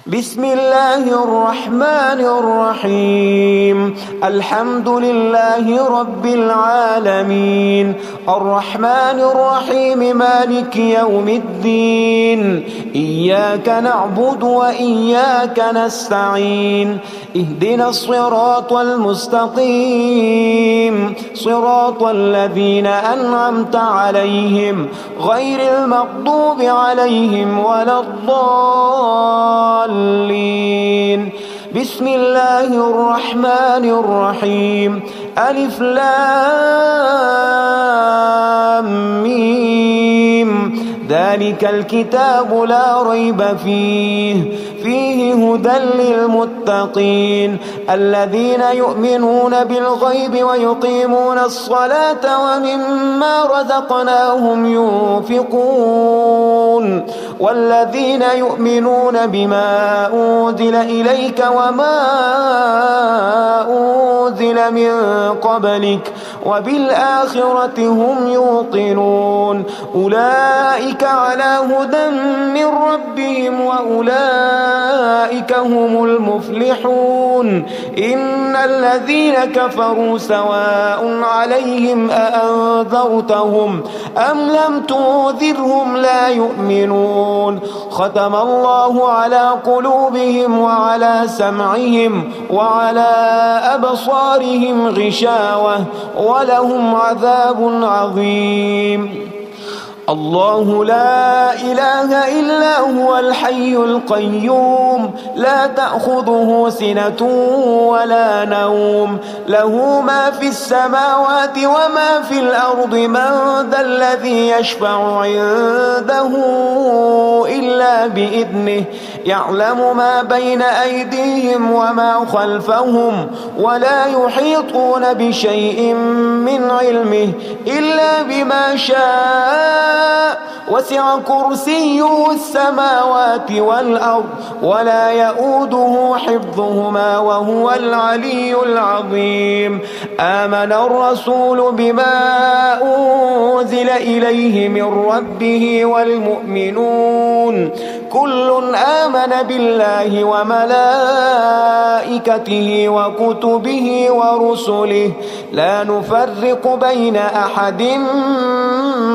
بسم الله الرحمن الرحيم. الحمد لله رب العالمين، الرحمن الرحيم، مالك يوم الدين. إياك نعبد وإياك نستعين، اهدنا الصراط المستقيم، صراط الذين أنعمت عليهم غير المغضوب عليهم ولا الضالين. بسم الله الرحمن الرحيم. ألف لام ميم. ذلك الكتاب لا ريب فيه هدى للمتقين الذين يؤمنون بالغيب ويقيمون الصلاة ومما رزقناهم ينفقون والذين يؤمنون بما أنزل إليك وما أنزل من قبلك وبالآخرة هم يوقنون. أولئك على هدى من ربهم وأولئك هم المفلحون. إن الذين كفروا سواء عليهم أأنذرتهم أم لم تنذرهم لا يؤمنون. ختم الله على قلوبهم وعلى سمعهم وعلى أبصارهم غشاوة ولهم عذاب عظيم. الله لا إله إلا هو الحي القيوم، لا تأخذه سنة ولا نوم، له ما في السماوات وما في الأرض. من ذا الذي يشفع عنده إلا بإذنه، يعلم ما بين أيديهم وما خلفهم ولا يحيطون بشيء من علمه إلا بما شاء. وسع كرسيه السماوات والأرض ولا يؤوده حفظهما وهو العلي العظيم. آمن الرسول بما أنزل إليه من ربه والمؤمنون كل آمن بالله وملائكته وكتبه ورسله لا نفرق بين أحد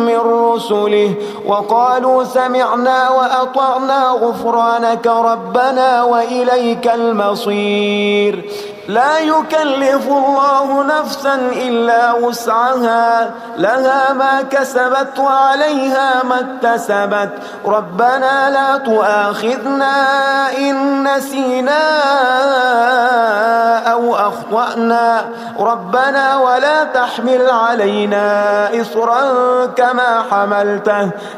من رسله وقالوا سمعنا وأطعنا غفرانك ربنا وإليك المصير. لا يكلف الله نفسا إلا وسعها، لها ما كسبت وعليها ما اكتسبت. ربنا لا تؤاخذنا إن نسينا أو أخطأنا، ربنا ولا تحمل علينا إصرا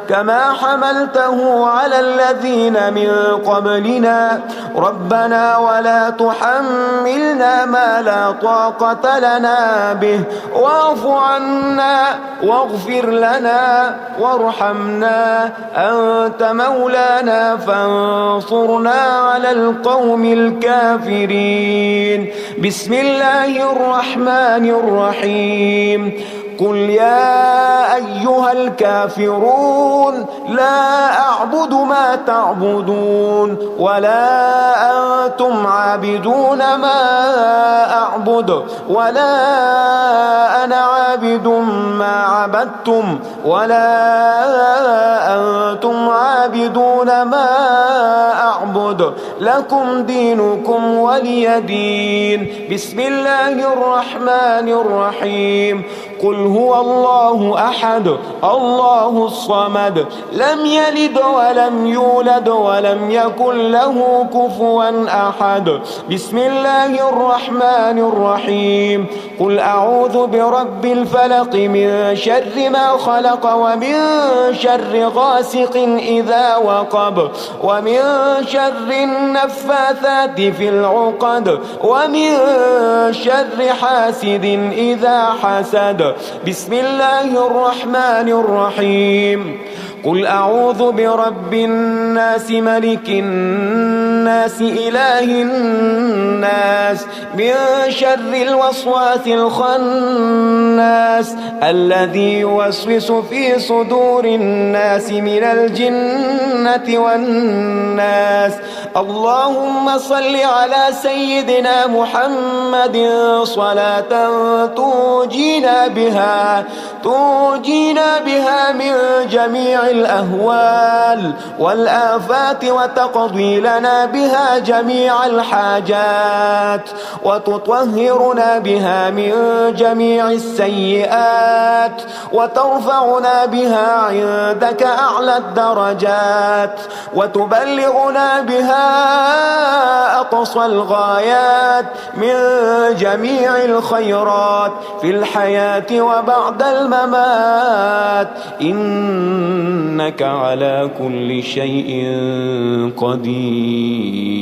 كما حملته على الذين من قبلنا. ربنا ولا تحملنا ما لا طاقة لنا به واعف عنا واغفر لنا وارحمنا، أنت مولانا فانصرنا على القوم الكافرين. بسم الله الرحمن الرحيم. قل يا أيها الكافرون لا أعبد ما تعبدون ولا أنتم عابدون ما أعبد ولا أنا عابد ما عبدتم ولا أنتم عابدون ما أعبد، لكم دينكم ولي دين. بسم الله الرحمن الرحيم. قل هو الله أحد الله الصمد لم يلد ولم يولد ولم يكن له كفوا أحد. بسم الله الرحمن الرحيم. قل أعوذ برب الفلق من شر ما خلق ومن شر غاسق إذا وقب ومن شر النفاثات في العقد ومن شر حاسد إذا حسد. بسم الله الرحمن الرحيم. قل أعوذ برب الناس ملك الناس الناس إله الناس من شر الوسواس الخناس الذي يوسوس في صدور الناس من الجنة والناس. اللهم صل على سيدنا محمد صلاة تنجينا بها من جميع الأهوال والآفات وتقضي لنا بها جميع الحاجات وتطهرنا بها من جميع السيئات وترفعنا بها عندك أعلى الدرجات وتبلغنا بها أقصى الغايات من جميع الخيرات في الحياة وبعد الممات، إنك على كل شيء قدير.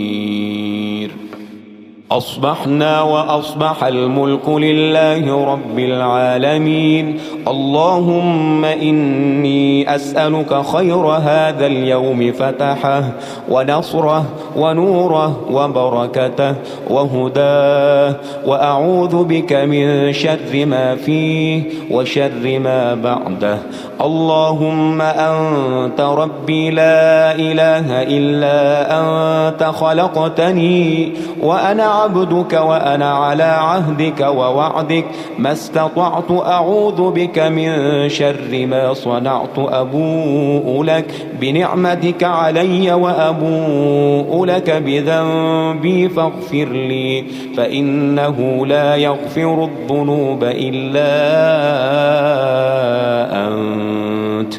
أصبحنا وأصبح الملك لله رب العالمين. اللهم إني أسألك خير هذا اليوم فتحه ونصره ونوره وبركته وهداه، وأعوذ بك من شر ما فيه وشر ما بعده. اللهم أنت ربي لا إله إلا أنت، خلقتني وأنا عبدك وأنا على عهدك ووعدك ما استطعت. أعوذ بك من شر ما صنعت. أبوء لك بنعمتك علي وأبوء لك بذنبي فاغفر لي، فإنه لا يغفر الذنوب إلا أنت.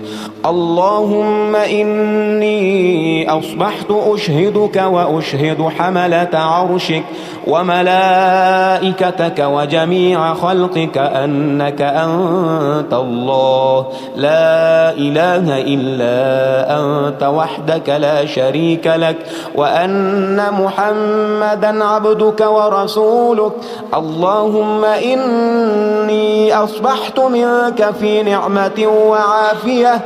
اللهم إني أصبحت أشهدك وأشهد حملة عرشك وملائكتك وجميع خلقك أنك أنت الله لا إله إلا أنت وحدك لا شريك لك، وأن محمدا عبدك ورسولك. اللهم إني أصبحت منك في نعمة وعافية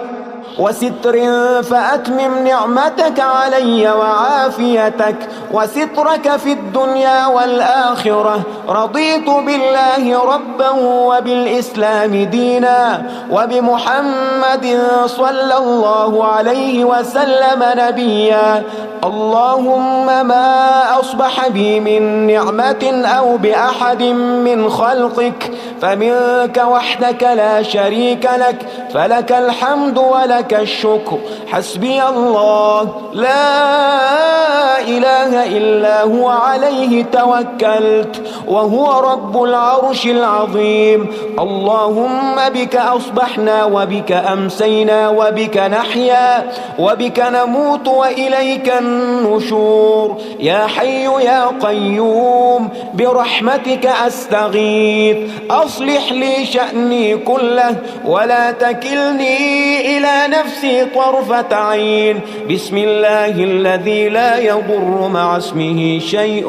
وستر، فأتمم نعمتك علي وعافيتك وسترك في الدنيا والآخرة. رضيت بالله ربا وبالإسلام دينا وبمحمد صلى الله عليه وسلم نبيا. اللهم ما أصبح بي من نعمة أو بأحد من خلقك فمنك وحدك لا شريك لك، فلك الحمد ولك الشكر. حسبي الله لا إله إلا هو عليه توكلت وهو رب العرش العظيم. اللهم بك أصبحنا وبك أمسينا وبك نحيا وبك نموت وإليك النشور. يا حي يا قيوم برحمتك أستغيث، أصلح لي شأني كله ولا تكلني إلى نفسي طرفة عين. بسم الله الذي لا يضر مع اسمه شيء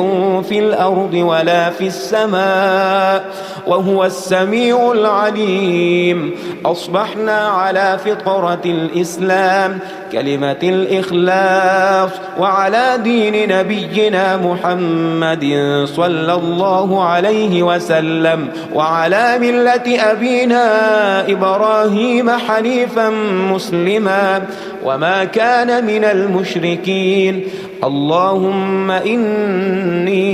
في الأرض ولا في السماء وهو السميع العليم. أصبحنا على فطرة الإسلام كلمة الإخلاص وعلى دين نبينا محمد صلى الله عليه وسلم وعلى ملة أبينا إبراهيم حنيفا مسلما وما كان من المشركين. اللهم إني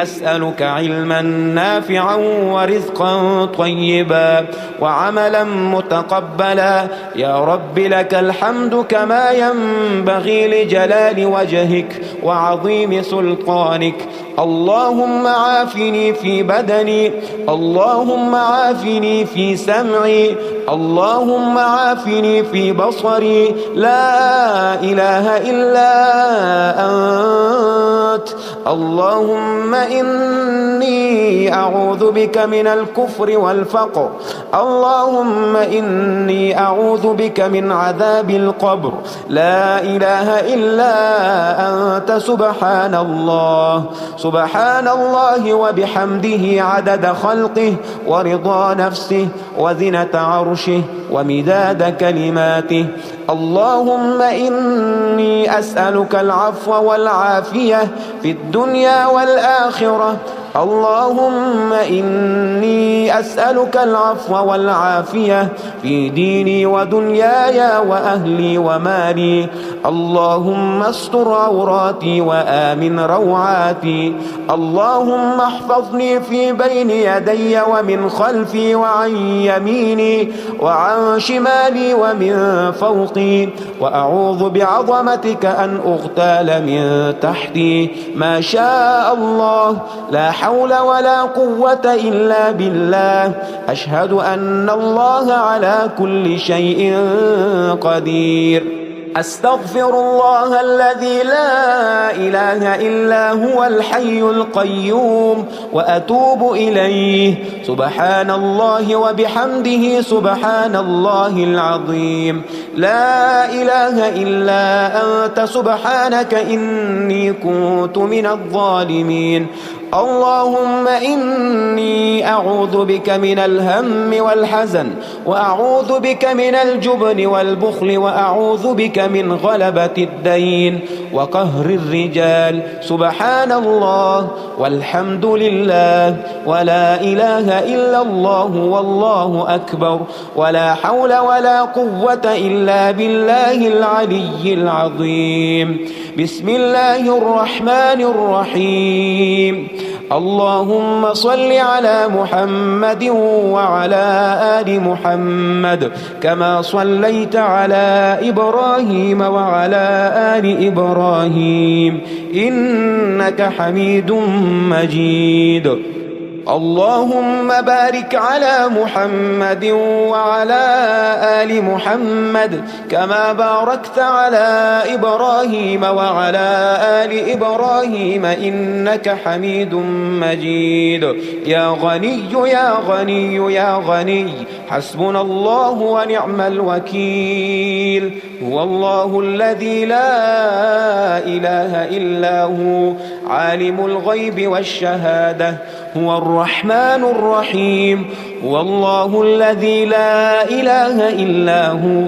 أسألك علما نافعا ورزقا طيبا وعملا متقبلا. يا رب لك الحمد كما ينبغي لجلال وجهك وعظيم سلطانك. اللهم عافني في بدني، اللهم عافني في سمعي، اللهم عافني في بصري. لا إله إلا أنت. اللهم إني أعوذ بك من الكفر والفقر. اللهم إني أعوذ بك من عذاب القبر. لا إله إلا أنت. سبحان الله سبحان الله وبحمده عدد خلقه ورضا نفسه وزنة عرشه ومداد كلماته. اللهم إني أسألك العفو والعافية في الدنيا والآخرة. اللهم إني أسألك العفو والعافية في ديني ودنياي وأهلي ومالي. اللهم استر عوراتي وآمن روعاتي. اللهم احفظني في بين يدي ومن خلفي وعن يميني وعن شمالي ومن فوقي، وأعوذ بعظمتك أن أغتال من تحتي. ما شاء الله، لا حول ولا قوة إلا بالله. أشهد أن الله على كل شيء قدير. أستغفر الله الذي لا إله إلا هو الحي القيوم وأتوب إليه. سبحان الله وبحمده سبحان الله العظيم. لا إله إلا أنت سبحانك إني كنت من الظالمين. اللهم إني أعوذ بك من الهم والحزن، وأعوذ بك من الجبن والبخل، وأعوذ بك من غلبة الدين وقهر الرجال. سبحان الله والحمد لله ولا إله إلا الله والله أكبر، ولا حول ولا قوة إلا بالله العلي العظيم. بسم الله الرحمن الرحيم. اللهم صل على محمد وعلى آل محمد كما صليت على إبراهيم وعلى آل إبراهيم إنك حميد مجيد. اللهم بارك على محمد وعلى آل محمد كما باركت على إبراهيم وعلى آل إبراهيم إنك حميد مجيد. يا غني يا غني يا غني، حسبنا الله ونعم الوكيل. هو الله الذي لا إله إلا هو، عالم الغيب والشهادة، هو الرحمن الرحيم. هو الله الذي لا إله إلا هو،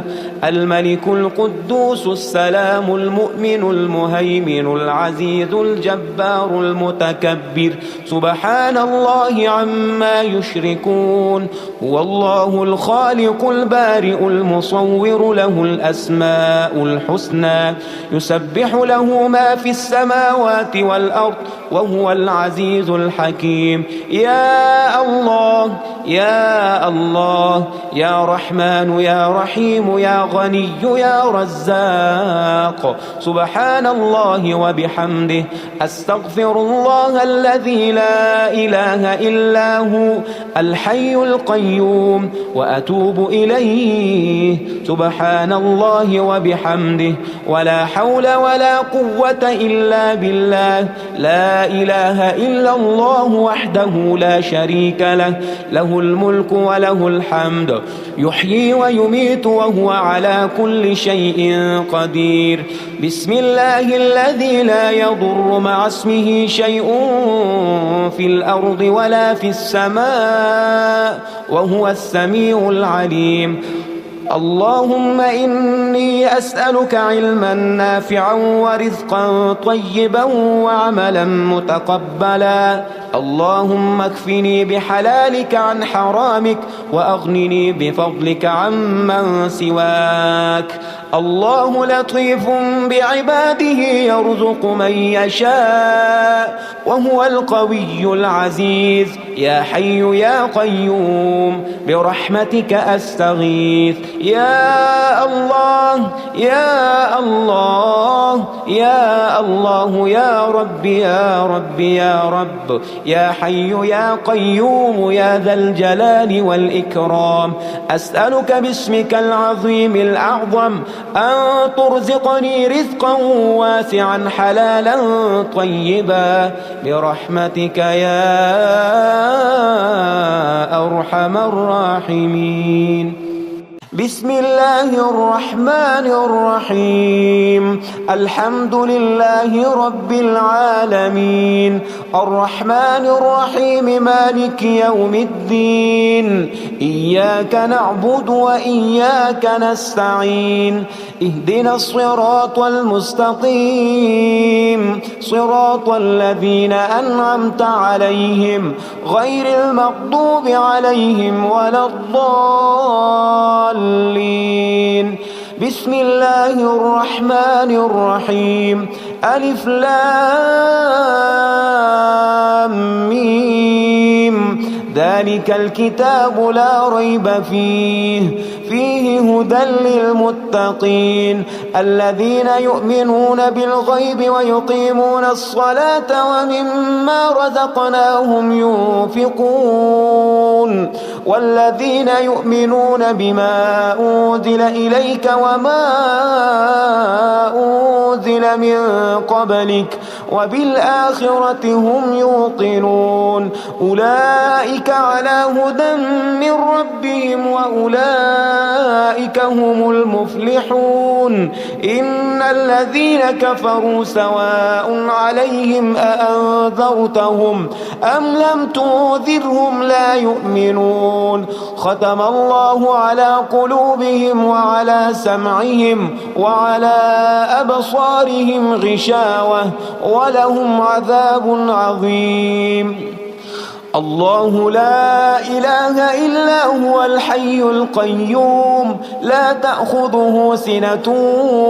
الملك القدوس السلام المؤمن المهيمن العزيز الجبار المتكبر. سبحان الله عما يشركون. هو الله الخالق البارئ المصور، له الأسماء الحسنى، يسبح له ما في السماوات والأرض، وهو العزيز الحكيم. يا الله يا الله، يا رحمن يا رحيم، يا غني يا رزاق. سبحان الله وبحمده. أستغفر الله الذي لا إله إلا هو، الحي القيوم، وأتوب إليه. سبحان الله وبحمده، ولا حول ولا قوة إلا بالله. لا إله إلا الله وحده لا شريك له، له الملك وله الحمد، يحيي ويميت وهو على كل شيء قدير. بسم الله الذي لا يضر مع اسمه شيء في الأرض ولا في السماء، وهو السميع العليم. اللهم إني أسألك علما نافعا ورزقا طيبا وعملا متقبلا. اللهم اكفني بحلالك عن حرامك، وأغنني بفضلك عمن سواك. الله لطيف بعباده يرزق من يشاء، وهو القوي العزيز. يا حي يا قيوم برحمتك أستغيث. يا الله يا الله يا الله، يا رب يا رب يا رب، يا حي يا قيوم يا ذا الجلال والإكرام. أسألك باسمك العظيم الأعظم أن ترزقني رزقا واسعا حلالا طيبا برحمتك يا أرحم الراحمين. بسم الله الرحمن الرحيم الحمد لله رب العالمين الرحمن الرحيم مالك يوم الدين إياك نعبد وإياك نستعين اهدنا الصراط المستقيم صراط الذين أنعمت عليهم غير المغضوب عليهم ولا الضالين بسم الله الرحمن الرحيم ألف لام ميم ذلك الكتاب لا ريب فيه هدى للمتقين الذين يؤمنون بالغيب ويقيمون الصلاة ومما رزقناهم ينفقون والذين يؤمنون بما أنزل إليك وما أنزل من قبلك وبالآخرة هم يوقنون أولئك على هدى من ربهم وأولئك هم المفلحون إن الذين كفروا سواء عليهم أأنذرتهم أم لم تنذرهم لا يؤمنون ختم الله على قلوبهم وعلى سمعهم وعلى أبصارهم غشاوة ولهم عذاب عظيم الله لا إله إلا هو الحي القيوم لا تأخذه سنة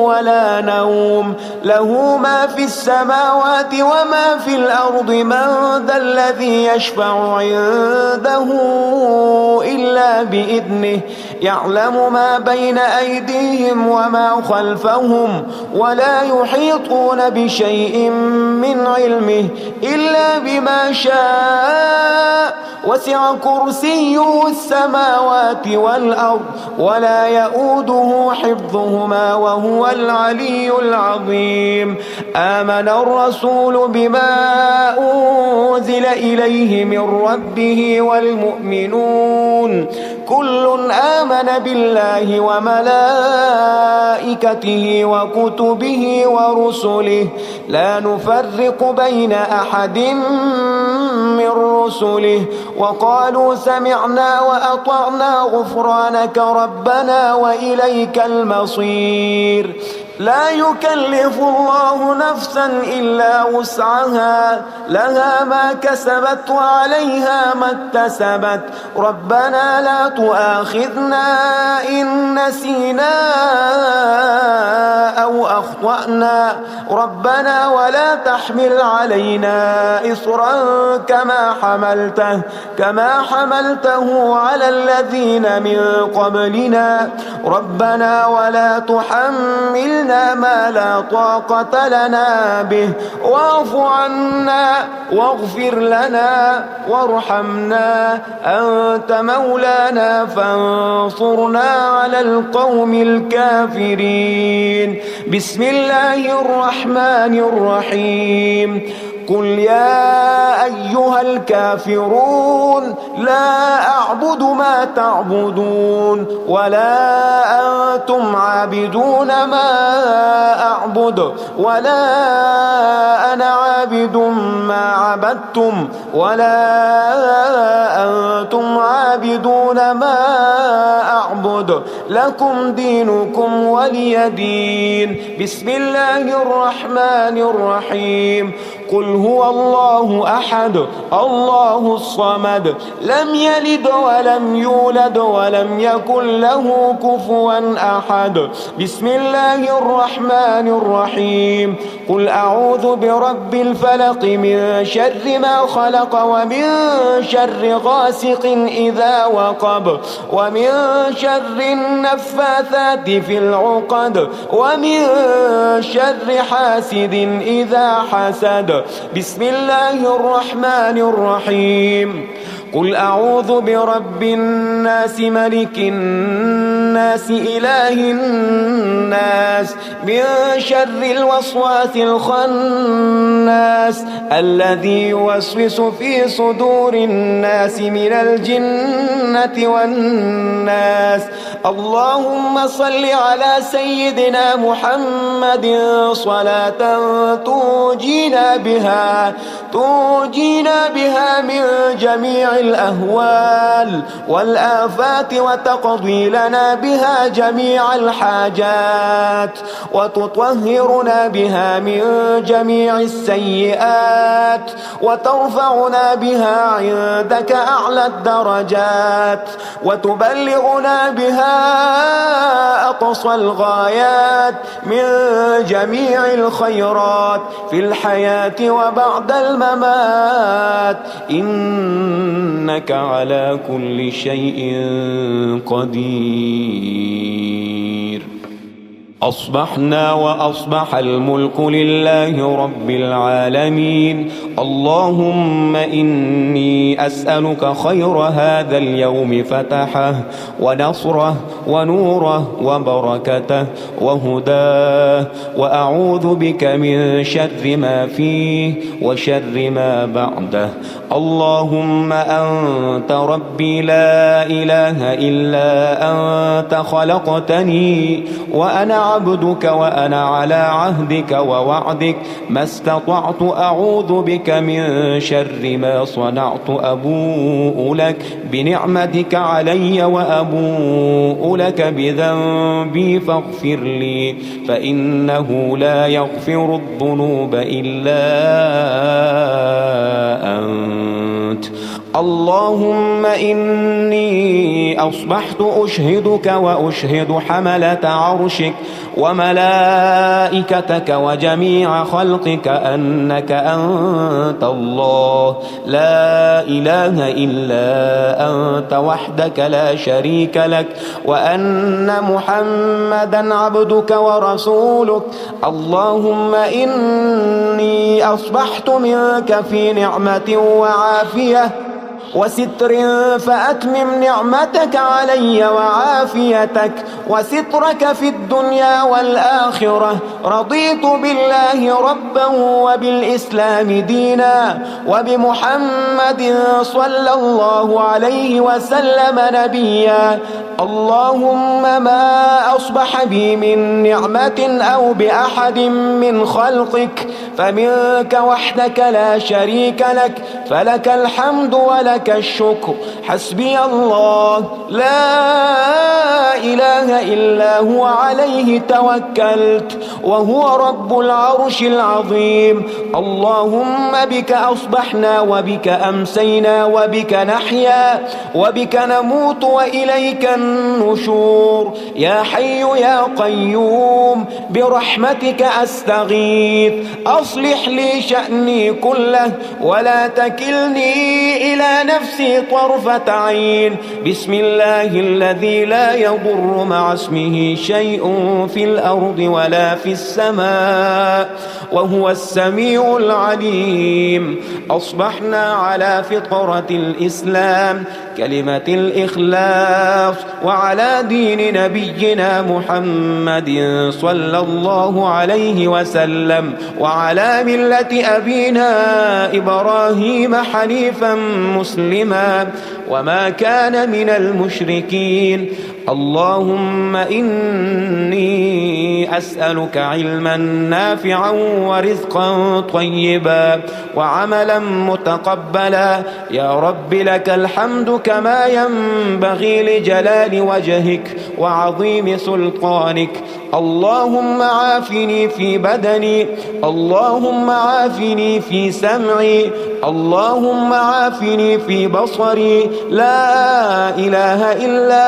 ولا نوم له ما في السماوات وما في الأرض من ذا الذي يشفع عنده إلا بإذنه يعلم ما بين أيديهم وما خلفهم ولا يحيطون بشيء من علمه إلا بما شاء وسع كرسيه السماوات والأرض ولا يؤوده حفظهما وهو العلي العظيم آمن الرسول بما أنزل إليه من ربه والمؤمنون كل آمن بالله وملائكته وكتبه ورسله لا نفرق بين أحد من رسله وقالوا سمعنا وأطعنا غفرانك ربنا وإليك المصير لا يكلف الله نفسا إلا وسعها لها ما كسبت وعليها ما اكتسبت ربنا لا تؤاخذنا إن نسينا أو أخطأنا ربنا ولا تحمل علينا إصرا كما حملته على الذين من قبلنا ربنا ولا تحملنا ما لا طاقة لنا به واعف عنا واغفر لنا وارحمنا أنت مولانا فانصرنا على القوم الكافرين بسم الله الرحمن الرحيم قل يا أيها الكافرون لا أعبد ما تعبدون ولا أنتم عابدون ما أعبد ولا أنا عابد ما عبدتم ولا أنتم عابدون ما أعبد لكم دينكم ولي دين بسم الله الرحمن الرحيم قل هو الله أحد الله الصمد لم يلد ولم يولد ولم يكن له كفوا أحد بسم الله الرحمن الرحيم قل أعوذ برب الفلق من شر ما خلق ومن شر غاسق إذا وقب ومن شر النفاثات في العقد ومن شر حاسد إذا حسد بسم الله الرحمن الرحيم قل أعوذ برب الناس ملك الناس إله الناس من شر الوسواس الخناس الناس الذي يوسوس في صدور الناس من الجنة والناس. اللهم صل على سيدنا محمد صلاة توجينا بها من جميع الأهوال والآفات وتقضي لنا بها جميع الحاجات وتطهرنا بها من جميع السيئات وترفعنا بها عندك أعلى الدرجات وتبلغنا بها أقصى الغايات من جميع الخيرات في الحياة وبعد الممات، إنك على كل شيء قدير. أصبحنا وأصبح الملك لله رب العالمين. اللهم إني أسألك خير هذا اليوم فتحه ونصره ونوره وبركته وهداه، وأعوذ بك من شر ما فيه وشر ما بعده. اللهم أنت ربي لا إله إلا أنت، خلقتني وأنا عبدك وأنا على عهدك ووعدك ما استطعت. أعوذ بك من شر ما صنعت. أبوء لك بنعمتك علي وأبوء لك بذنبي فاغفر لي، فإنه لا يغفر الذنوب إلا أنت. اللهم إني أصبحت أشهدك وأشهد حملة عرشك وملائكتك وجميع خلقك أنك أنت الله لا إله إلا أنت وحدك لا شريك لك، وأن محمدا عبدك ورسولك. اللهم إني أصبحت منك في نعمة وعافية وستر، فأتمم نعمتك علي وعافيتك وسترك في الدنيا والآخرة. رضيت بالله ربا وبالإسلام دينا وبمحمد صلى الله عليه وسلم نبيا. اللهم ما أصبح بي من نعمة أو بأحد من خلقك فمنك وحدك لا شريك لك، فلك الحمد ولك الشكر. حسبي الله لا إله إلا هو، عليه توكلت وهو رب العرش العظيم. اللهم بك أصبحنا وبك أمسينا وبك نحيا وبك نموت وإليك النشور. يا حي يا قيوم برحمتك أستغيث، أصلح لي شأني كله ولا تكلني إلى نفسي طرفة عين. بسم الله الذي لا يضر مع اسمه شيء في الأرض ولا في السماء وهو السميع العليم. أصبحنا على فطرة الإسلام كلمة الإخلاص وعلى دين نبينا محمد صلى الله عليه وسلم وعلى ملة أبينا إبراهيم حنيفا مسلما وما كان من المشركين. اللهم إني أسألك علما نافعا ورزقا طيبا وعملا متقبلا. يا رب لك الحمد كما ينبغي لجلال وجهك وعظيم سلطانك. اللهم عافني في بدني، اللهم عافني في سمعي، اللهم عافني في بصري. لا إله إلا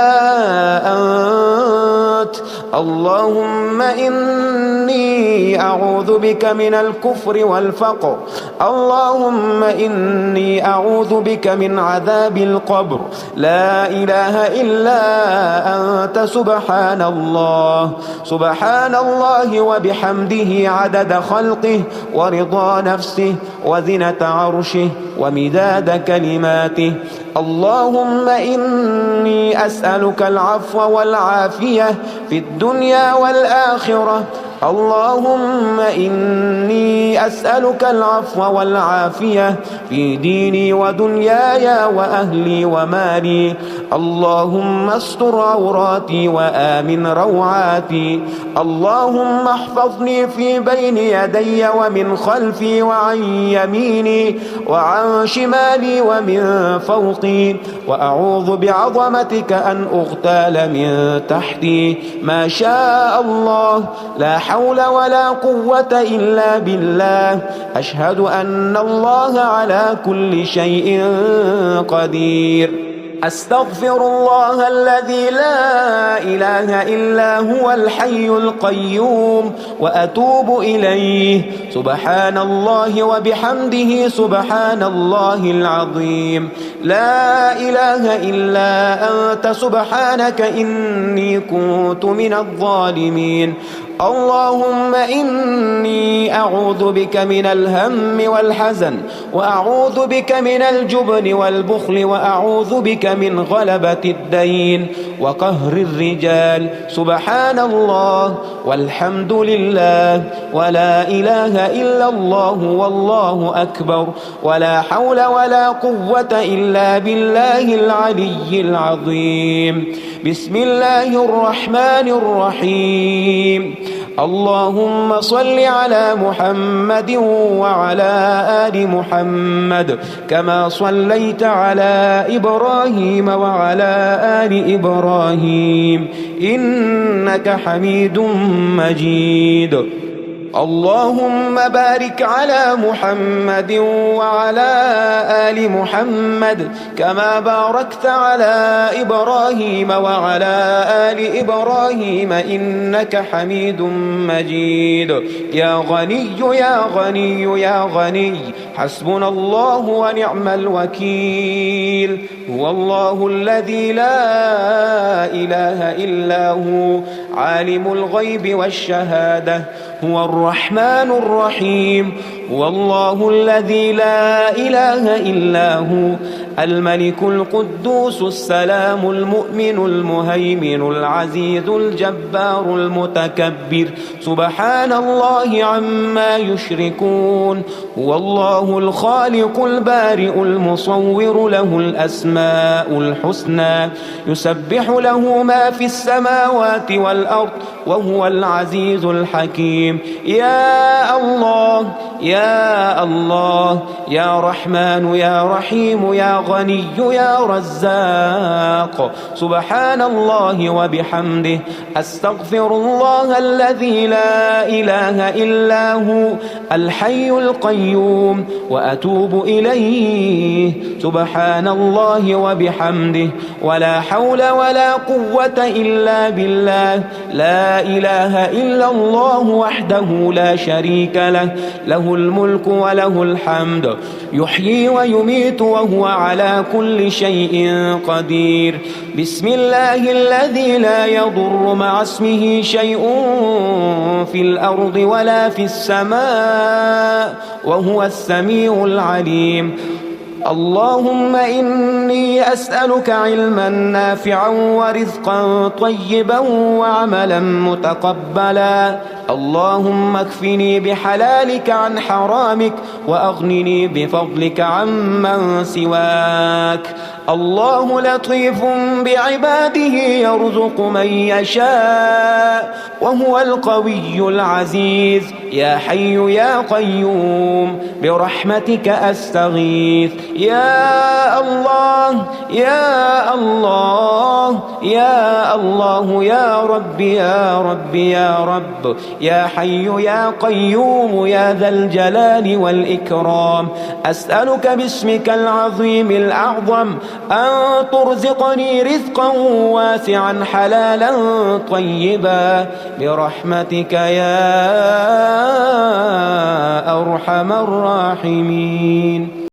أنت. اللهم إني أعوذ بك من الكفر والفقر. اللهم إني أعوذ بك من عذاب القبر. لا إله إلا أنت. سبحان الله سبحان الله وبحمده عدد خلقه ورضا نفسه وزنة عرشه ومداد كلماته. اللهم إني أسألك العفو والعافية في الدنيا والآخرة. اللهم إني أسألك العفو والعافية في ديني ودنياي وأهلي ومالي. اللهم استر عوراتي وآمن روعاتي. اللهم احفظني في بين يدي ومن خلفي وعن يميني وعن شمالي ومن فوقي، وأعوذ بعظمتك أن أغتال من تحتي. ما شاء الله، لا حول ولا قوة إلا بالله. أشهد أن الله على كل شيء قدير. أستغفر الله الذي لا إله إلا هو الحي القيوم وأتوب إليه. سبحان الله وبحمده سبحان الله العظيم. لا إله إلا أنت سبحانك إني كنت من الظالمين. اللهم إني أعوذ بك من الهم والحزن، وأعوذ بك من الجبن والبخل، وأعوذ بك من غلبة الدين وقهر الرجال. سبحان الله والحمد لله ولا إله إلا الله والله أكبر، ولا حول ولا قوة إلا بالله العلي العظيم. بسم الله الرحمن الرحيم. اللهم صل على محمد وعلى آل محمد كما صليت على إبراهيم وعلى آل إبراهيم إنك حميد مجيد. اللهم بارك على محمد وعلى آل محمد كما باركت على إبراهيم وعلى آل إبراهيم إنك حميد مجيد. يا غني يا غني يا غني، حسبنا الله ونعم الوكيل. هو الله الذي لا إله إلا هو، عالم الغيب والشهادة، هو الرحمن الرحيم. هو الله الذي لا إله إلا هو، الملك القدوس السلام المؤمن المهيمن العزيز الجبار المتكبر. سبحان الله عما يشركون. هو الله الخالق البارئ المصور، له الأسماء الحسنى، يسبح له ما في السماوات والأرض، وهو العزيز الحكيم. يا الله يا الله، يا رحمن يا رحيم، يا غني يا رزاق. سبحان الله وبحمده. أستغفر الله الذي لا إله إلا هو، الحي القيوم، وأتوب إليه. سبحان الله وبحمده، ولا حول ولا قوة إلا بالله. لا إله إلا الله وحده لا شريك له، له الملك وله الحمد، يحيي ويميت وهو على كل شيء قدير. بسم الله الذي لا يضر مع اسمه شيء في الأرض ولا في السماء، وهو السميع العليم. اللهم إني أسألك علما نافعا ورزقا طيبا وعملا متقبلا. اللهم اكفني بحلالك عن حرامك، وأغنني بفضلك عمن سواك. الله لطيف بعباده يرزق من يشاء، وهو القوي العزيز. يا حي يا قيوم برحمتك أستغيث. يا الله يا الله يا الله، يا رب يا رب يا رب، يا حي يا قيوم يا ذا الجلال والإكرام. أسألك باسمك العظيم الأعظم أن ترزقني رزقا واسعا حلالا طيبا برحمتك يا أرحم الراحمين.